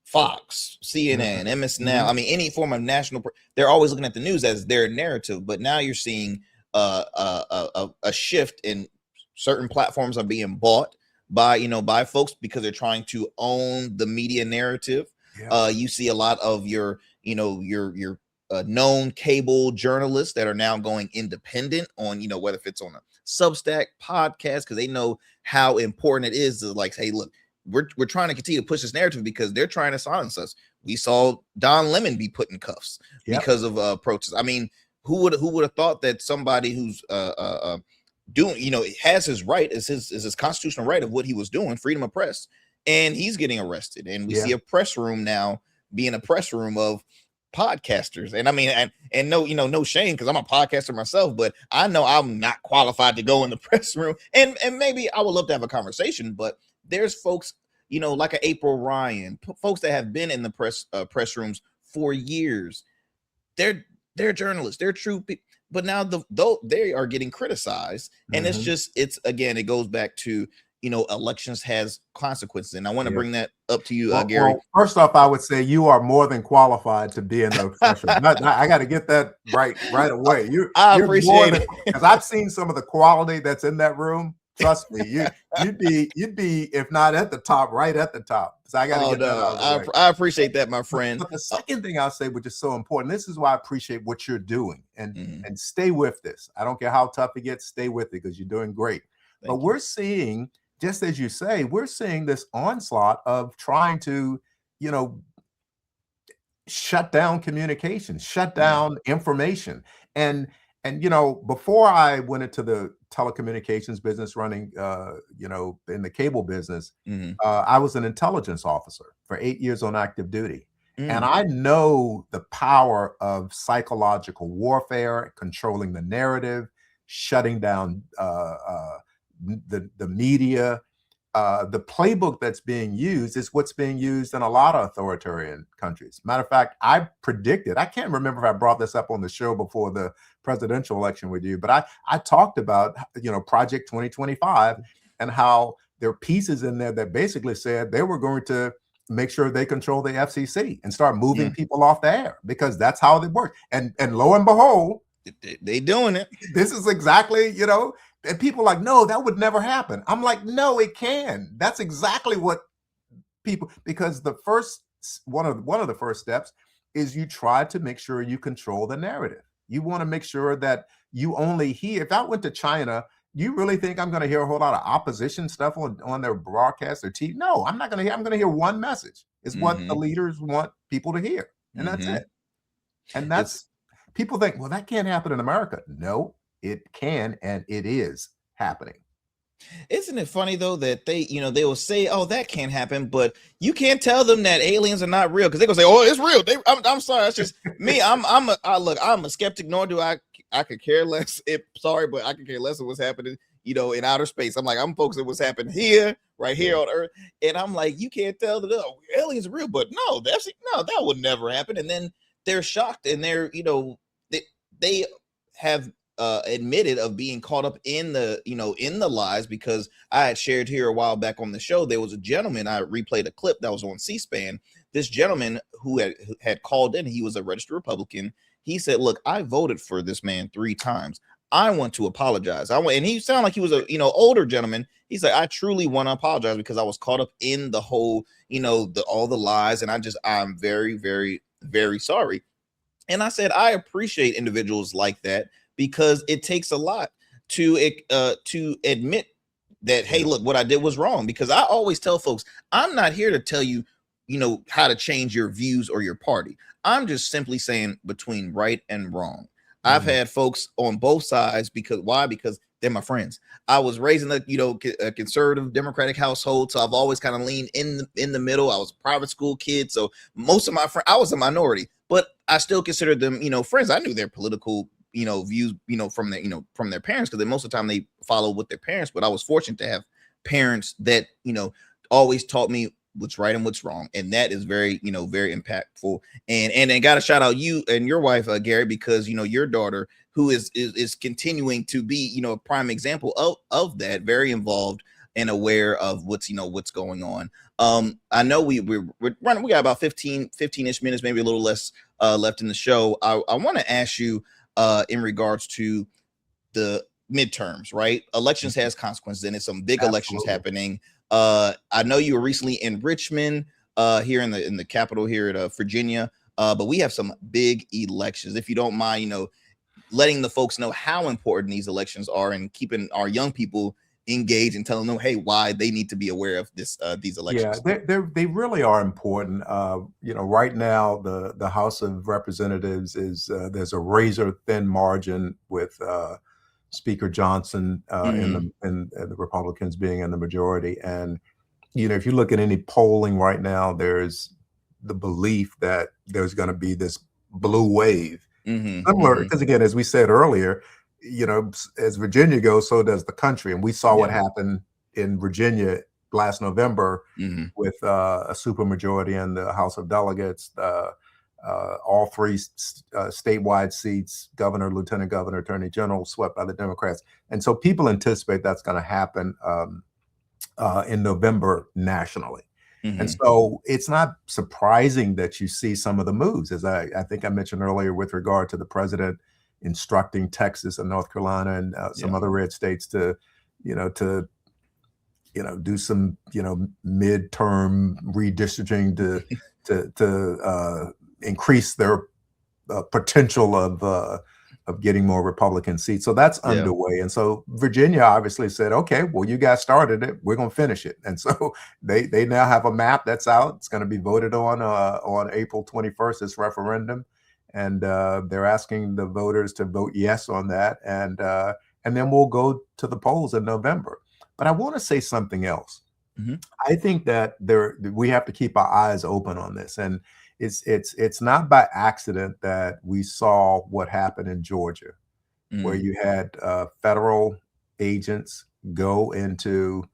Fox, CNN, MS Now, I mean, any form of national, they're always looking at the news as their narrative. But now you're seeing a shift in certain platforms are being bought by folks because they're trying to own the media narrative. You see a lot of your known cable journalists that are now going independent on, whether if it's on a Substack podcast, because they know how important it is to hey, look, we're trying to continue to push this narrative because they're trying to silence us. We saw Don Lemon be put in cuffs because of protests. I mean, who would have thought that somebody who's doing, has his right, is his constitutional right of what he was doing, freedom of press, and he's getting arrested. And we see a press room now being a press room of podcasters. And I mean, and no, no shame, because I'm a podcaster myself, but I know I'm not qualified to go in the press room. And maybe I would love to have a conversation, but there's folks, like an April Ryan, folks that have been in the press rooms for years. They're journalists, they're true people, but now though they are getting criticized. And it's again, it goes back to, elections has consequences. And I want to bring that up to you, Gary. Well, first off, I would say you are more than qualified to be in the press room. I got to get that right away. I appreciate it, because I've seen some of the quality that's in that room. Trust me, you'd be if not at the top, right at the top. So I got to get that out of the way. I appreciate that, my friend. But the second thing I'll say, which is so important, this is why I appreciate what you're doing, and stay with this. I don't care how tough it gets, stay with it, because you're doing great. But we're seeing, just as you say, we're seeing this onslaught of trying to, shut down communication, shut down information. And before I went into the telecommunications business, running, in the cable business, I was an intelligence officer for 8 years on active duty. And I know the power of psychological warfare, controlling the narrative, shutting down the media. The playbook that's being used is what's being used in a lot of authoritarian countries. Matter of fact, I predicted, I can't remember if I brought this up on the show before the presidential election with you, but I talked about, Project 2025 and how there are pieces in there that basically said they were going to make sure they control the FCC and start moving people off the air, because that's how it works. And lo and behold, they doing it. This is exactly, and people are like, no, that would never happen. I'm like, no, it can. That's exactly what people, because the first one of the first steps is you try to make sure you control the narrative. You want to make sure that you only hear. If I went to China, do you really think I'm going to hear a whole lot of opposition stuff on their broadcast or TV? No, I'm not going to hear. I'm going to hear one message. It's what the leaders want people to hear, and that's it. And that's, people think, well, that can't happen in America. No, it can, and it is happening. Isn't it funny though that they will say, "Oh, that can't happen," but you can't tell them that aliens are not real, because they're gonna say, "Oh, it's real." I'm sorry, that's just me. I'm a skeptic. Nor do I could care less. Sorry, but I could care less of what's happening, in outer space. I'm like, I'm focused on what's happening here, right here on Earth, and I'm like, you can't tell that aliens are real, but no, that would never happen. And then they're shocked, and they're they have admitted of being caught up in the lies, because I had shared here a while back on the show, there was a gentleman, I replayed a clip that was on C-SPAN. This gentleman who had called in, he was a registered Republican. He said, look, I voted for this man 3 times. I want to apologize. And he sounded like he was a older gentleman. He said, I truly want to apologize because I was caught up in the whole, all the lies, and I'm very, very, very sorry. And I said, I appreciate individuals like that, because it takes a lot to admit that, hey, look, what I did was wrong. Because I always tell folks, I'm not here to tell you, how to change your views or your party. I'm just simply saying between right and wrong. I've had folks on both sides. Why? Because they're my friends. I was raised in a conservative Democratic household, so I've always kind of leaned in the middle. I was a private school kid, so most of my friends, I was a minority, but I still considered them, friends. I knew their political views, from their parents, because most of the time they follow with their parents. But I was fortunate to have parents that, always taught me what's right and what's wrong. And that is very, very impactful. And got to shout out you and your wife, Gary, because, your daughter, who is continuing to be, a prime example of that, very involved and aware of what's going on. I know we're running, we got about 15-ish minutes, maybe a little less left in the show. I want to ask you, in regards to the midterms, right? Elections has consequences, and it's some big elections happening. I know you were recently in Richmond, here in the capital here at Virginia, but we have some big elections. If you don't mind, letting the folks know how important these elections are, and keeping our young people engaged and telling them, hey, why they need to be aware of these elections. Yeah, they really are important. Right now the House of Representatives is there's a razor thin margin with Speaker Johnson and the Republicans being in the majority. And, if you look at any polling right now, there's the belief that there's going to be this blue wave. Similar, because again, as we said earlier, as Virginia goes, so does the country. And we saw what happened in Virginia last November with a supermajority in the House of Delegates, all three statewide seats, governor, lieutenant governor, attorney general, swept by the Democrats. And so people anticipate that's going to happen in November nationally. And so it's not surprising that you see some of the moves, as I think I mentioned earlier, with regard to the president instructing Texas and North Carolina and some other red states to do some, midterm redistricting to increase their potential of getting more Republican seats. So that's underway. And so Virginia obviously said, okay, well, you guys started it, we're going to finish it. And so they now have a map that's out. It's going to be voted on April 21st, this referendum. And they're asking the voters to vote yes on that. And then we'll go to the polls in November. But I want to say something else. I think that we have to keep our eyes open on this. And it's not by accident that we saw what happened in Georgia, where you had federal agents go into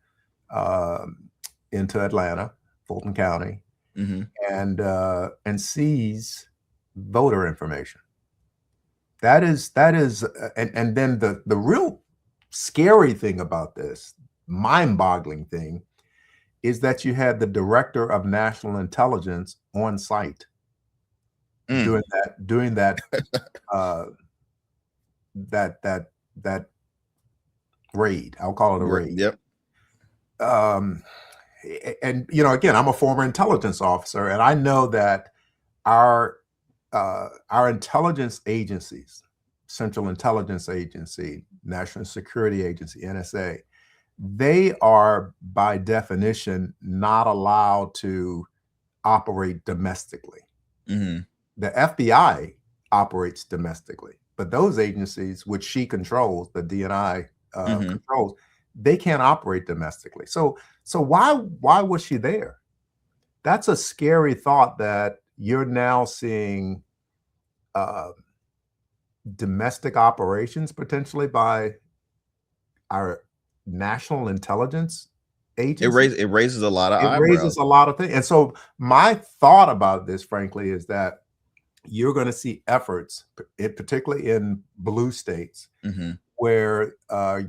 Atlanta, Fulton County, and seize voter information. That is, and then the real scary thing about this, mind-boggling thing, is that you had the director of national intelligence on site doing that that raid. I'll call it a raid. Yep. And again, I'm a former intelligence officer, and I know that our intelligence agencies, Central Intelligence Agency, National Security Agency, NSA, they are by definition not allowed to operate domestically. The FBI operates domestically, but those agencies, which she controls, the DNI controls, they can't operate domestically. So why was she there? That's a scary thought, that you're now seeing domestic operations potentially by our national intelligence agency. It raises a lot of eyebrows. It raises a lot of things. And so my thought about this, frankly, is that you're going to see efforts, particularly in blue states, where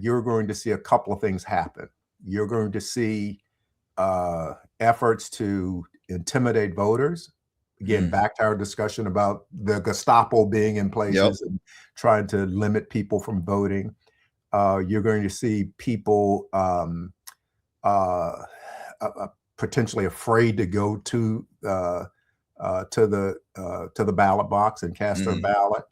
you're going to see a couple of things happen. You're going to see efforts to intimidate voters. Again, back to our discussion about the Gestapo being in places and trying to limit people from voting. You're going to see people potentially afraid to go to the ballot box and cast their ballot.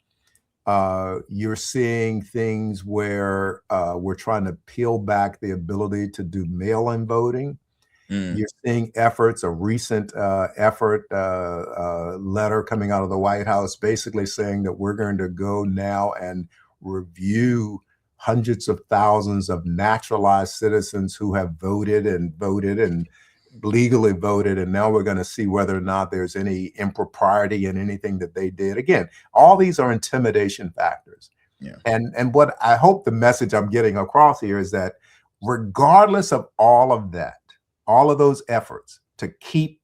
You're seeing things where we're trying to peel back the ability to do mail-in voting. You're seeing efforts, a recent effort letter coming out of the White House, basically saying that we're going to go now and review hundreds of thousands of naturalized citizens who have voted and legally voted. And now we're going to see whether or not there's any impropriety in anything that they did. Again, all these are intimidation factors. And what I hope the message I'm getting across here is that regardless of all of that, all of those efforts to keep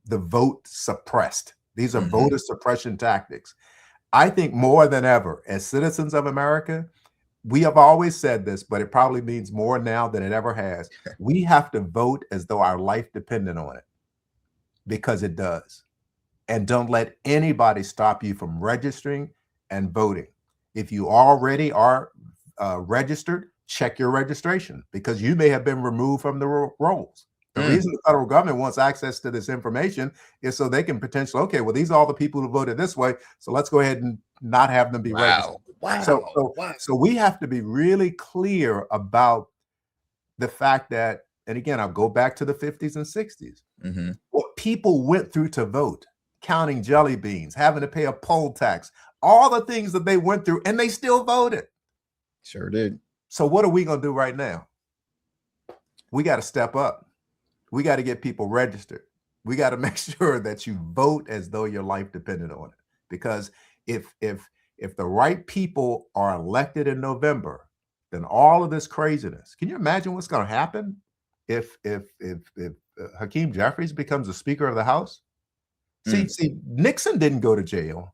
the vote suppressed, these are voter suppression tactics. I think more than ever, as citizens of America, we have always said this, but it probably means more now than it ever has. We have to vote as though our life depended on it, because it does. And don't let anybody stop you from registering and voting. If you already are registered, check your registration, because you may have been removed from the rolls. The reason the federal government wants access to this information is so they can potentially, okay, well, these are all the people who voted this way, so let's go ahead and not have them be registered. So we have to be really clear about the fact that, and again, I'll go back to the 50s and 60s, what people went through to vote, counting jelly beans, having to pay a poll tax, all the things that they went through, and they still voted. Sure did. So what are we going to do right now? We got to step up. We got to get people registered. We got to make sure that you vote as though your life depended on it. Because if the right people are elected in November, then all of this craziness, can you imagine what's going to happen if Hakeem Jeffries becomes the Speaker of the House? See, Nixon didn't go to jail,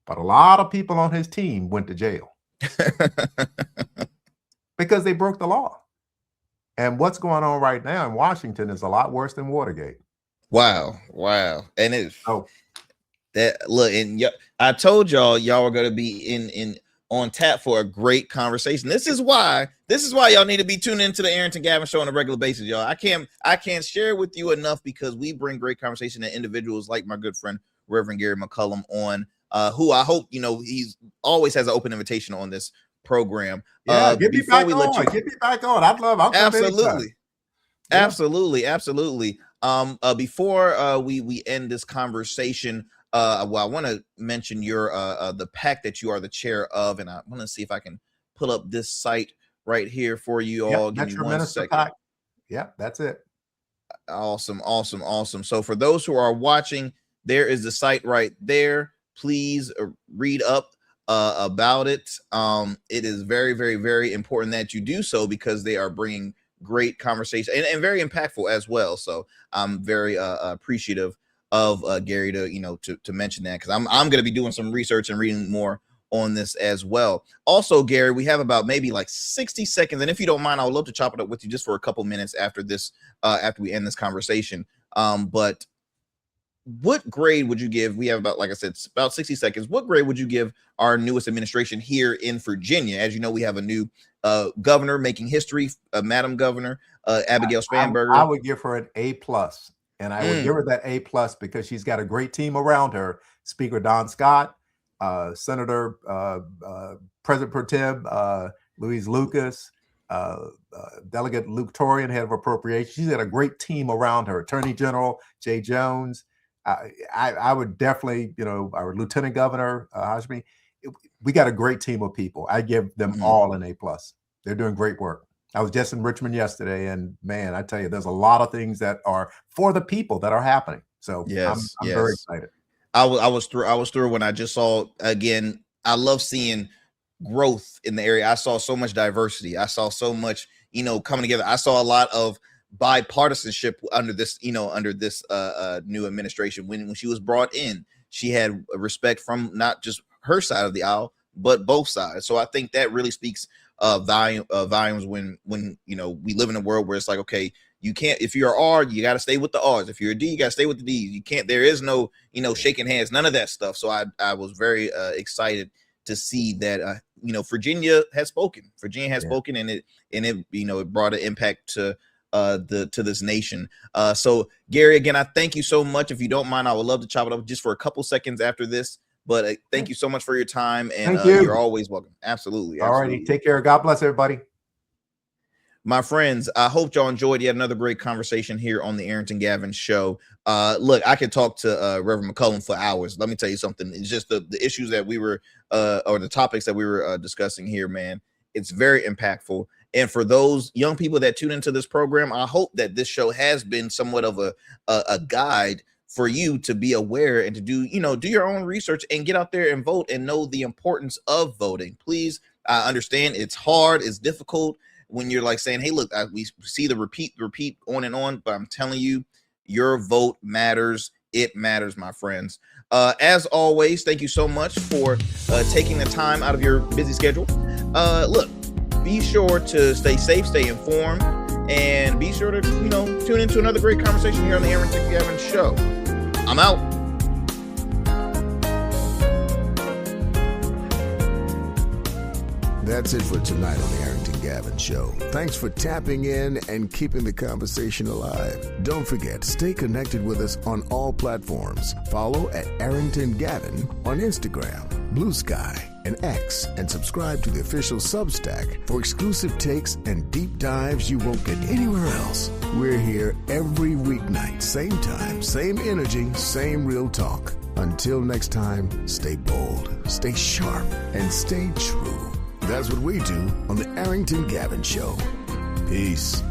but a lot of people on his team went to jail because they broke the law. And what's going on right now in Washington is a lot worse than Watergate. Wow. And it's that look, and I told y'all were going to be in on tap for a great conversation. This is why y'all need to be tuning into the Arrington Gavin Show on a regular basis, y'all. I can't share with you enough because we bring great conversation to individuals like my good friend Reverend Gary McCollum on, who I hope he's always has an open invitation on this program. Yeah, get me back on. Get me back on. I'll absolutely. Before we end this conversation, I want to mention your the PAC that you are the chair of, and I want to see if I can pull up this site right here for you all. Give me Metro 1 Ministers second. PAC. Yeah, that's it. Awesome. So for those who are watching, there is the site right there. Please read up about it. It is very, very, very important that you do so because they are bringing great conversation and very impactful as well. So I'm very appreciative of Gary to mention that, because I'm going to be doing some research and reading more on this as well. Also, Gary, we have about maybe like 60 seconds, and if you don't mind, I would love to chop it up with you just for a couple minutes after this, after we end this conversation. But what grade would you give? We have about, like I said, about 60 seconds. What grade would you give our newest administration here in Virginia? As you know, we have a new governor making history, Madam Governor Abigail Spanberger. I would give her an A+. And I would give her that A+ because she's got a great team around her. Speaker Don Scott, Senator President Pro Tem Louise Lucas, Delegate Luke Torian, head of appropriations. She's got a great team around her. Attorney General Jay Jones. I would definitely, our Lieutenant Governor Hashmi. We got a great team of people. I give them all an A+. They're doing great work. I was just in Richmond yesterday, and man, I tell you, there's a lot of things that are for the people that are happening. So yes, I'm very excited. I was through when I just saw, again, I love seeing growth in the area. I saw so much diversity. I saw so much, coming together. I saw a lot of bipartisanship under this, under this new administration. When she was brought in, she had respect from not just her side of the aisle, but both sides. So I think that really speaks volumes when we live in a world where it's like, okay, you can't, if you're R, you got to stay with the R's. If you're a D, you got to stay with the D's. You can't, there is no, shaking hands, none of that stuff. So I was very excited to see that, Virginia has spoken. Virginia has spoken, and it brought an impact to this nation. So Gary, again, I thank you so much. If you don't mind, I would love to chop it up just for a couple seconds after this. But thank you so much for your time, and you're always welcome. Absolutely. All righty, take care. God bless everybody. My friends, I hope y'all enjoyed yet another great conversation here on the Arrington Gavin Show. Look, I could talk to Reverend McCollum for hours. Let me tell you something. It's just the issues that we were, or the topics that we were discussing here, man. It's very impactful. And for those young people that tune into this program, I hope that this show has been somewhat of a guide for you to be aware and to do your own research and get out there and vote and know the importance of voting. Please, I understand it's hard, it's difficult when you're like saying, hey, look, we see the repeat on and on, but I'm telling you, your vote matters. It matters, my friends. As always, thank you so much for taking the time out of your busy schedule. Look, be sure to stay safe, stay informed, and be sure to, tune into another great conversation here on the Arrington Gavin Show. I'm out. That's it for tonight on the Arrington Gavin Show. Thanks for tapping in and keeping the conversation alive. Don't forget, stay connected with us on all platforms. Follow at Arrington Gavin on Instagram, Blue Sky, and X, and subscribe to the official Substack for exclusive takes and deep dives you won't get anywhere else. We're here every weeknight, same time, same energy, same real talk. Until next time, stay bold, stay sharp, and stay true. That's what we do on the Arrington Gavin Show. Peace.